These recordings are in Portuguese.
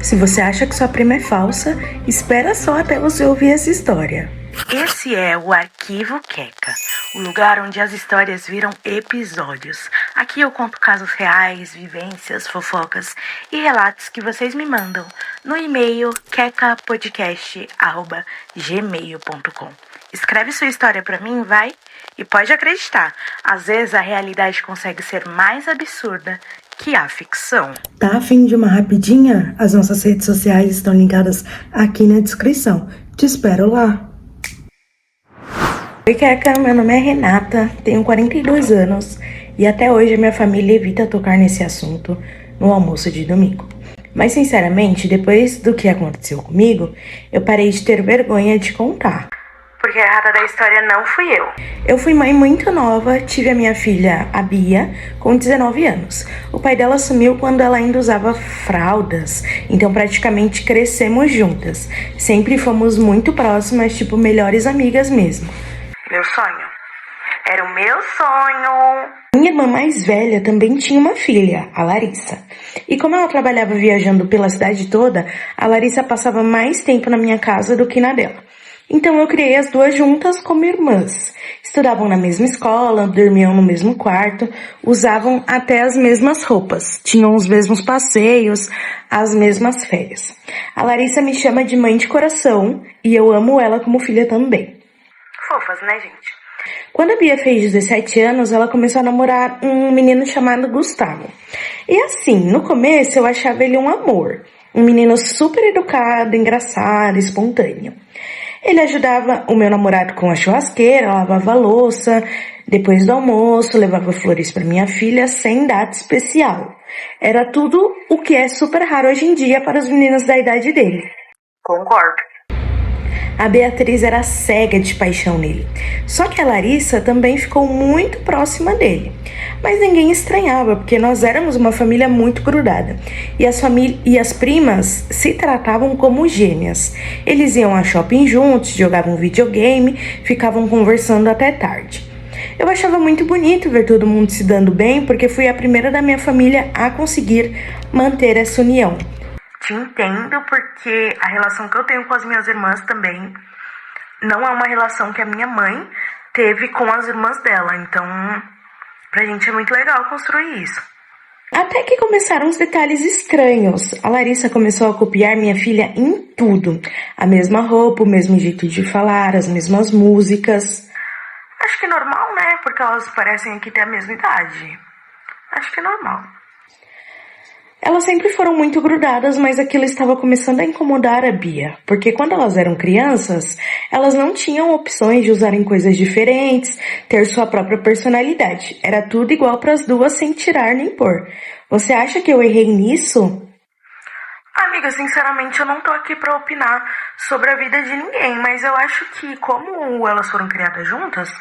Se você acha que sua prima é falsa, espera só até você ouvir essa história. Esse é o Arquivo Queca, o lugar onde as histórias viram episódios. Aqui eu conto casos reais, vivências, fofocas e relatos que vocês me mandam no e-mail quecapodcast@gmail.com. Escreve sua história pra mim, vai? E pode acreditar, às vezes a realidade consegue ser mais absurda que a ficção. Tá afim de uma rapidinha? As nossas redes sociais estão ligadas aqui na descrição. Te espero lá. Oi, Queca, meu nome é Renata, tenho 42 anos e até hoje a minha família evita tocar nesse assunto no almoço de domingo. Mas sinceramente, depois do que aconteceu comigo, eu parei de ter vergonha de contar. Porque a errada da história não fui eu. Eu fui mãe muito nova, tive a minha filha, a Bia, com 19 anos. O pai dela sumiu quando ela ainda usava fraldas, então praticamente crescemos juntas. Sempre fomos muito próximas, tipo melhores amigas mesmo. Meu sonho. Era o meu sonho. Minha irmã mais velha também tinha uma filha, a Larissa. E como ela trabalhava viajando pela cidade toda, a Larissa passava mais tempo na minha casa do que na dela. Então eu criei as duas juntas como irmãs. Estudavam na mesma escola, dormiam no mesmo quarto, usavam até as mesmas roupas, tinham os mesmos passeios, as mesmas férias. A Larissa me chama de mãe de coração e eu amo ela como filha também. Fofas, né, gente? Quando a Bia fez 17 anos, ela começou a namorar um menino chamado Gustavo. E assim, no começo eu achava ele um amor. Um menino super educado, engraçado, espontâneo. Ele ajudava o meu namorado com a churrasqueira, lavava a louça, depois do almoço, levava flores para minha filha sem data especial. Era tudo o que é super raro hoje em dia para os meninos da idade dele. Concordo. A Beatriz era cega de paixão nele. Só que a Larissa também ficou muito próxima dele. Mas ninguém estranhava, porque nós éramos uma família muito grudada. E as primas se tratavam como gêmeas. Eles iam a shopping juntos, jogavam videogame, ficavam conversando até tarde. Eu achava muito bonito ver todo mundo se dando bem, porque fui a primeira da minha família a conseguir manter essa união. Te entendo, porque a relação que eu tenho com as minhas irmãs também não é uma relação que a minha mãe teve com as irmãs dela. Então, pra gente é muito legal construir isso. Até que começaram os detalhes estranhos. A Larissa começou a copiar minha filha em tudo. A mesma roupa, o mesmo jeito de falar, as mesmas músicas. Acho que é normal, né? Porque elas parecem aqui ter a mesma idade. Acho que é normal. Elas sempre foram muito grudadas, mas aquilo estava começando a incomodar a Bia, porque quando elas eram crianças, elas não tinham opções de usarem coisas diferentes, ter sua própria personalidade. Era tudo igual para as duas, sem tirar nem pôr. Você acha que eu errei nisso? Amiga, sinceramente eu não tô aqui pra opinar sobre a vida de ninguém, mas eu acho que como elas foram criadas juntas,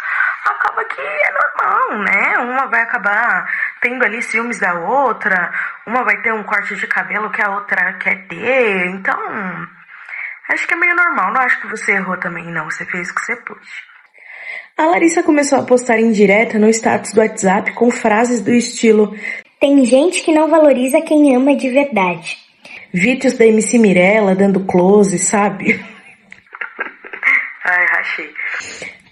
acaba que é normal, né? Uma vai acabar tendo ali ciúmes da outra, uma vai ter um corte de cabelo que a outra quer ter, então acho que é meio normal, não acho que você errou também não, você fez o que você pôde. A Larissa começou a postar indireta no status do WhatsApp com frases do estilo: tem gente que não valoriza quem ama de verdade. Vídeos da MC Mirella dando close, sabe? Ai, rachei.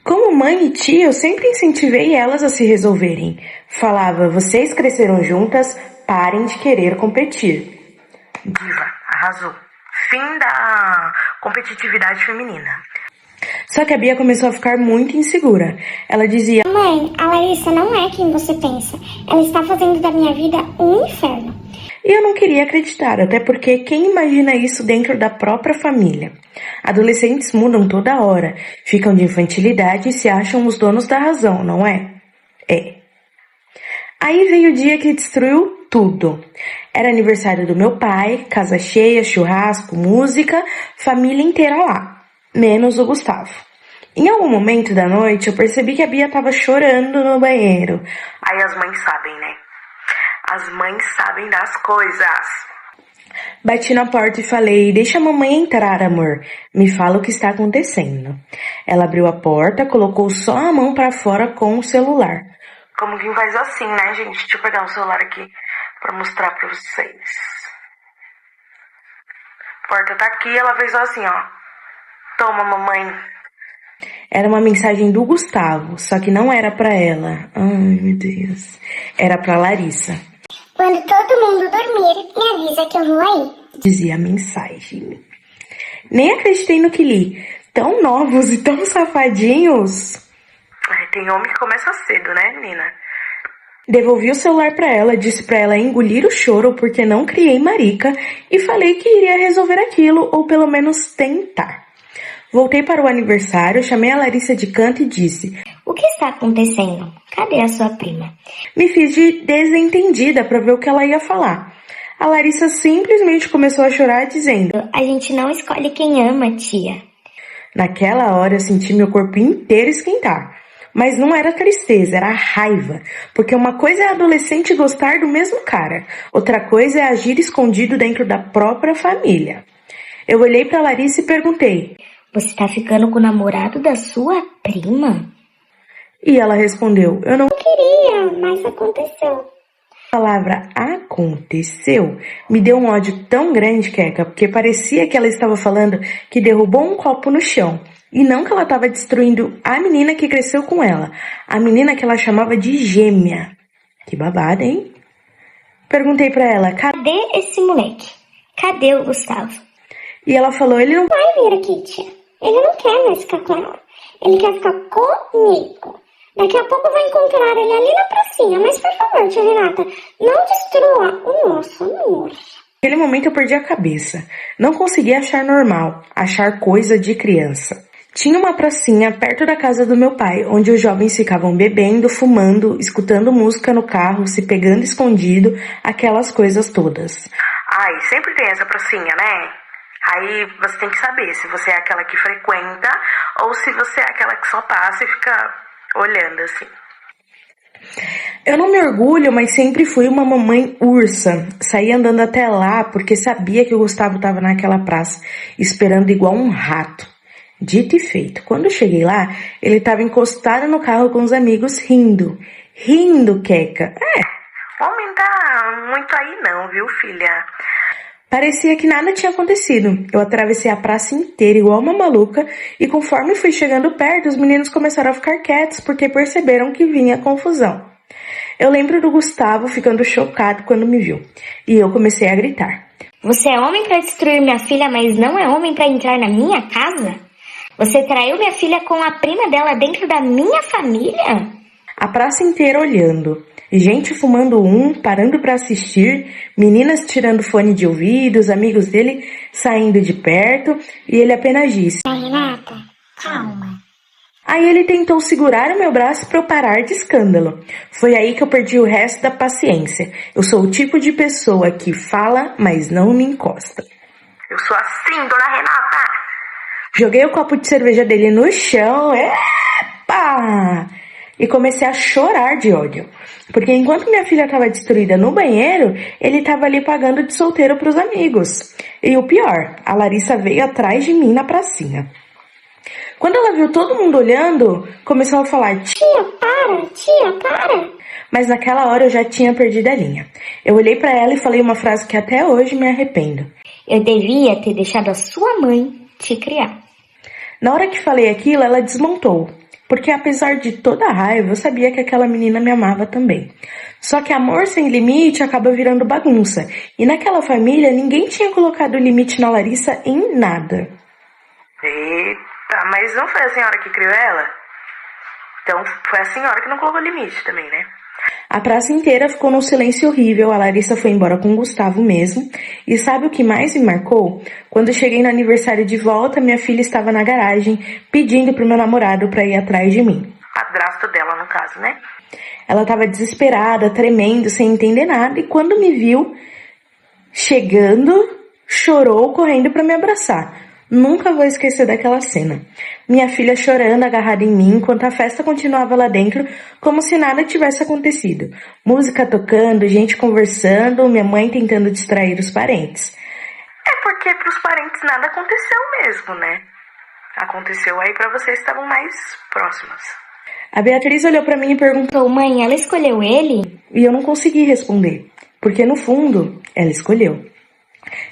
Como mãe e tia, eu sempre incentivei elas a se resolverem. Falava, vocês cresceram juntas, parem de querer competir. Diva, arrasou. Fim da competitividade feminina. Só que a Bia começou a ficar muito insegura. Ela dizia: mãe, a Larissa não é quem você pensa. Ela está fazendo da minha vida um inferno. E eu não queria acreditar, até porque quem imagina isso dentro da própria família? Adolescentes mudam toda hora, ficam de infantilidade e se acham os donos da razão, não é? É. Aí veio o dia que destruiu tudo. Era aniversário do meu pai, casa cheia, churrasco, música, família inteira lá, menos o Gustavo. Em algum momento da noite eu percebi que a Bia estava chorando no banheiro. Aí as mães sabem, né? As mães sabem das coisas. Bati na porta e falei: deixa a mamãe entrar, amor. Me fala o que está acontecendo. Ela abriu a porta, colocou só a mão pra fora com o celular. Como quem faz assim, né, gente? Deixa eu pegar o celular aqui pra mostrar pra vocês. Porta tá aqui, ela fez só assim, ó. Toma, mamãe. Era uma mensagem do Gustavo, só que não era pra ela. Ai, meu Deus. Era pra Larissa. Quando todo mundo dormir, me avisa que eu vou aí. Dizia a mensagem. Nem acreditei no que li. Tão novos e tão safadinhos. Tem homem que começa cedo, né, menina? Devolvi o celular pra ela, disse pra ela engolir o choro porque não criei marica e falei que iria resolver aquilo, ou pelo menos tentar. Voltei para o aniversário, chamei a Larissa de canto e disse: O que está acontecendo? Cadê a sua prima? Me fiz de desentendida para ver o que ela ia falar. A Larissa simplesmente começou a chorar dizendo: A gente não escolhe quem ama, tia. Naquela hora eu senti meu corpo inteiro esquentar. Mas não era tristeza, era raiva. Porque uma coisa é adolescente gostar do mesmo cara. Outra coisa é agir escondido dentro da própria família. Eu olhei para Larissa e perguntei: Você tá ficando com o namorado da sua prima? E ela respondeu: Eu não Queria, mas aconteceu. A palavra aconteceu me deu um ódio tão grande, Keka, porque parecia que ela estava falando que derrubou um copo no chão. E não que ela estava destruindo a menina que cresceu com ela. A menina que ela chamava de gêmea. Que babada, hein? Perguntei pra ela: Cadê esse moleque? Cadê o Gustavo? E ela falou: Ele não Vai vir aqui, tia. Ele não quer mais ficar com ela. Ele quer ficar comigo. Daqui a pouco eu vou encontrar ele ali na pracinha. Mas por favor, tia Renata, não destrua o nosso amor. Naquele momento eu perdi a cabeça. Não conseguia achar normal, achar coisa de criança. Tinha uma pracinha perto da casa do meu pai, onde os jovens ficavam bebendo, fumando, escutando música no carro, se pegando escondido, aquelas coisas todas. Ai, sempre tem essa pracinha, né? Aí você tem que saber se você é aquela que frequenta ou se você é aquela que só passa e fica olhando assim. Eu não me orgulho, mas sempre fui uma mamãe ursa. Saí andando até lá porque sabia que o Gustavo estava naquela praça, esperando igual um rato. Dito e feito. Quando cheguei lá, ele estava encostado no carro com os amigos rindo. Rindo, Keka. O homem tá muito aí não, viu, filha? Parecia que nada tinha acontecido. Eu atravessei a praça inteira igual uma maluca e conforme fui chegando perto, os meninos começaram a ficar quietos porque perceberam que vinha confusão. Eu lembro do Gustavo ficando chocado quando me viu e eu comecei a gritar. Você é homem para destruir minha filha, mas não é homem para entrar na minha casa? Você traiu minha filha com a prima dela dentro da minha família? A praça inteira olhando. Gente fumando parando para assistir, meninas tirando fone de ouvido, os amigos dele saindo de perto, e ele apenas disse: Renata, calma. Aí ele tentou segurar o meu braço para eu parar de escândalo. Foi aí que eu perdi o resto da paciência. Eu sou o tipo de pessoa que fala, mas não me encosta. Eu sou assim, dona Renata! Joguei o copo de cerveja dele no chão, epa! E comecei a chorar de ódio. Porque enquanto minha filha estava destruída no banheiro, ele estava ali pagando de solteiro para os amigos. E o pior, a Larissa veio atrás de mim na pracinha. Quando ela viu todo mundo olhando, começou a falar: Tia, para. Mas naquela hora eu já tinha perdido a linha. Eu olhei para ela e falei uma frase que até hoje me arrependo. Eu devia ter deixado a sua mãe te criar. Na hora que falei aquilo, ela desmontou. Porque apesar de toda a raiva, eu sabia que aquela menina me amava também. Só que amor sem limite acaba virando bagunça. E naquela família, ninguém tinha colocado limite na Larissa em nada. Eita, mas não foi a senhora que criou ela? Então foi a senhora que não colocou limite também, né? A praça inteira ficou num silêncio horrível, a Larissa foi embora com o Gustavo mesmo. E sabe o que mais me marcou? Quando eu cheguei no aniversário de volta, minha filha estava na garagem, pedindo pro meu namorado para ir atrás de mim. Padrasto dela, no caso, né? Ela estava desesperada, tremendo, sem entender nada, e quando me viu chegando, chorou correndo para me abraçar. Nunca vou esquecer daquela cena. Minha filha chorando, agarrada em mim, enquanto a festa continuava lá dentro, como se nada tivesse acontecido. Música tocando, gente conversando, minha mãe tentando distrair os parentes. É porque pros parentes nada aconteceu mesmo, né? Aconteceu aí pra vocês que estavam mais próximos. A Beatriz olhou pra mim e perguntou: Mãe, ela escolheu ele? E eu não consegui responder, porque no fundo, ela escolheu.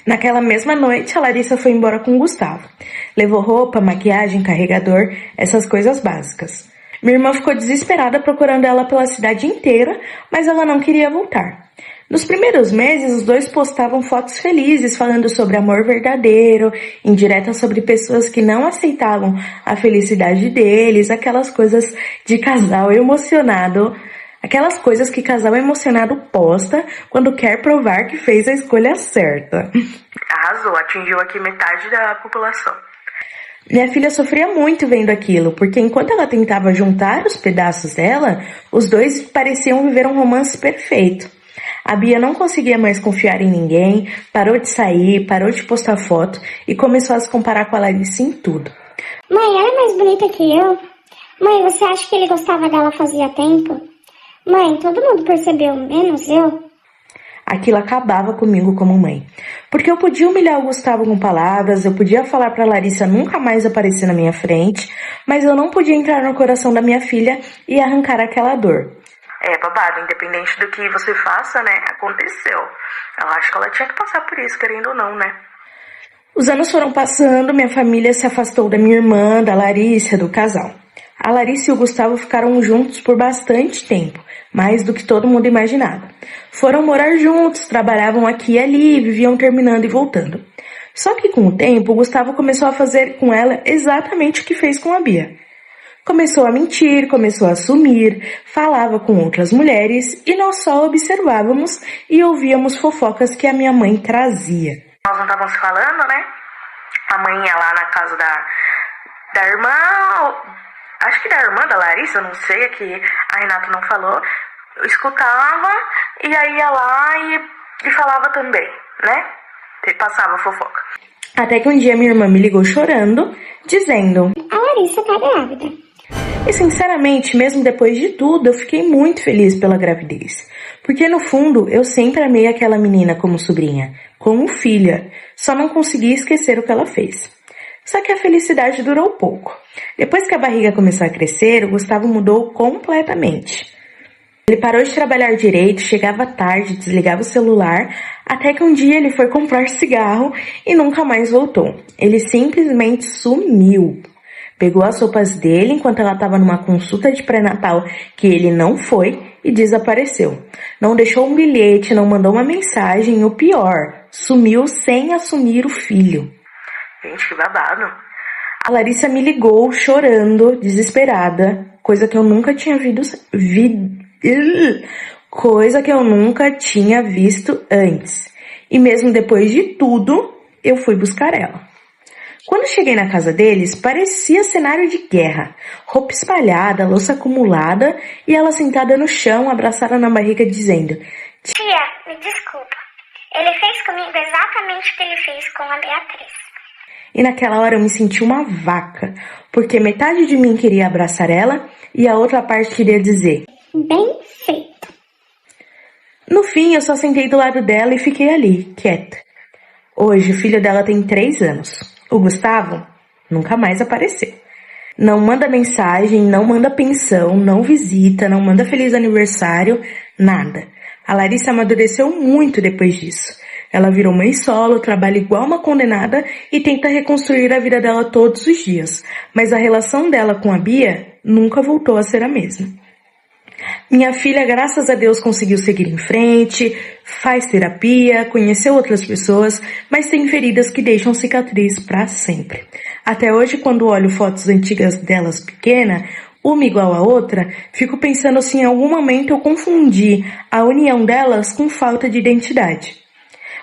Naquela mesma noite, a Larissa foi embora com o Gustavo. Levou roupa, maquiagem, carregador, essas coisas básicas. Minha irmã ficou desesperada procurando ela pela cidade inteira, mas ela não queria voltar. Nos primeiros meses, os dois postavam fotos felizes falando sobre amor verdadeiro, indiretas sobre pessoas que não aceitavam a felicidade deles, aquelas coisas de casal emocionado, aquelas coisas que casal emocionado posta quando quer provar que fez a escolha certa. Arrasou, atingiu aqui metade da população. Minha filha sofria muito vendo aquilo, porque enquanto ela tentava juntar os pedaços dela, os dois pareciam viver um romance perfeito. A Bia não conseguia mais confiar em ninguém, parou de sair, parou de postar foto e começou a se comparar com a Larissa em tudo. Mãe, ela é mais bonita que eu. Mãe, você acha que ele gostava dela fazia tempo? Mãe, todo mundo percebeu, menos eu. Aquilo acabava comigo como mãe. Porque eu podia humilhar o Gustavo com palavras, eu podia falar pra Larissa nunca mais aparecer na minha frente, mas eu não podia entrar no coração da minha filha e arrancar aquela dor. É, babado, independente do que você faça, né, aconteceu. Eu acho que ela tinha que passar por isso, querendo ou não, né? Os anos foram passando, minha família se afastou da minha irmã, da Larissa, do casal. A Larissa e o Gustavo ficaram juntos por bastante tempo, mais do que todo mundo imaginava. Foram morar juntos, trabalhavam aqui e ali, viviam terminando e voltando. Só que com o tempo, o Gustavo começou a fazer com ela exatamente o que fez com a Bia. Começou a mentir, começou a sumir, falava com outras mulheres e nós só observávamos e ouvíamos fofocas que a minha mãe trazia. Nós não estávamos falando, né? A mãe ia lá na casa da irmã, acho que da irmã da Larissa, não sei, é que a Renata não falou. Eu escutava e aí ia lá e falava também, né? Passava fofoca. Até que um dia minha irmã me ligou chorando, dizendo: A Larissa tá grávida. E sinceramente, mesmo depois de tudo, eu fiquei muito feliz pela gravidez. Porque no fundo, eu sempre amei aquela menina como sobrinha, como filha. Só não conseguia esquecer o que ela fez. Só que a felicidade durou pouco. Depois que a barriga começou a crescer, o Gustavo mudou completamente. Ele parou de trabalhar direito, chegava tarde, desligava o celular, até que um dia ele foi comprar cigarro e nunca mais voltou. Ele simplesmente sumiu. Pegou as roupas dele enquanto ela estava numa consulta de pré-natal que ele não foi e desapareceu. Não deixou um bilhete, não mandou uma mensagem e o pior, sumiu sem assumir o filho. Gente, que babado. A Larissa me ligou chorando, desesperada, coisa que eu nunca tinha visto antes. E mesmo depois de tudo, eu fui buscar ela. Quando cheguei na casa deles, parecia cenário de guerra. Roupa espalhada, louça acumulada e ela sentada no chão, abraçada na barriga, dizendo: Tia, me desculpa. Ele fez comigo exatamente o que ele fez com a Beatriz. E naquela hora eu me senti uma vaca, porque metade de mim queria abraçar ela e a outra parte queria dizer: Bem feito. No fim, eu só sentei do lado dela e fiquei ali, quieta. Hoje, o filho dela tem 3 anos. O Gustavo nunca mais apareceu. Não manda mensagem, não manda pensão, não visita, não manda feliz aniversário, nada. A Larissa amadureceu muito depois disso. Ela virou mãe solo, trabalha igual uma condenada e tenta reconstruir a vida dela todos os dias. Mas a relação dela com a Bia nunca voltou a ser a mesma. Minha filha, graças a Deus, conseguiu seguir em frente, faz terapia, conheceu outras pessoas, mas tem feridas que deixam cicatriz para sempre. Até hoje, quando olho fotos antigas delas pequena, uma igual a outra, fico pensando se em algum momento eu confundi a união delas com falta de identidade.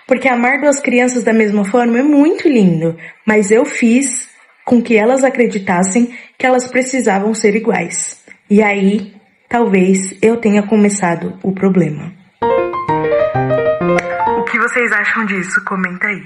Porque amar 2 crianças da mesma forma é muito lindo, mas eu fiz com que elas acreditassem que elas precisavam ser iguais. E aí, talvez eu tenha começado o problema. O que vocês acham disso? Comenta aí.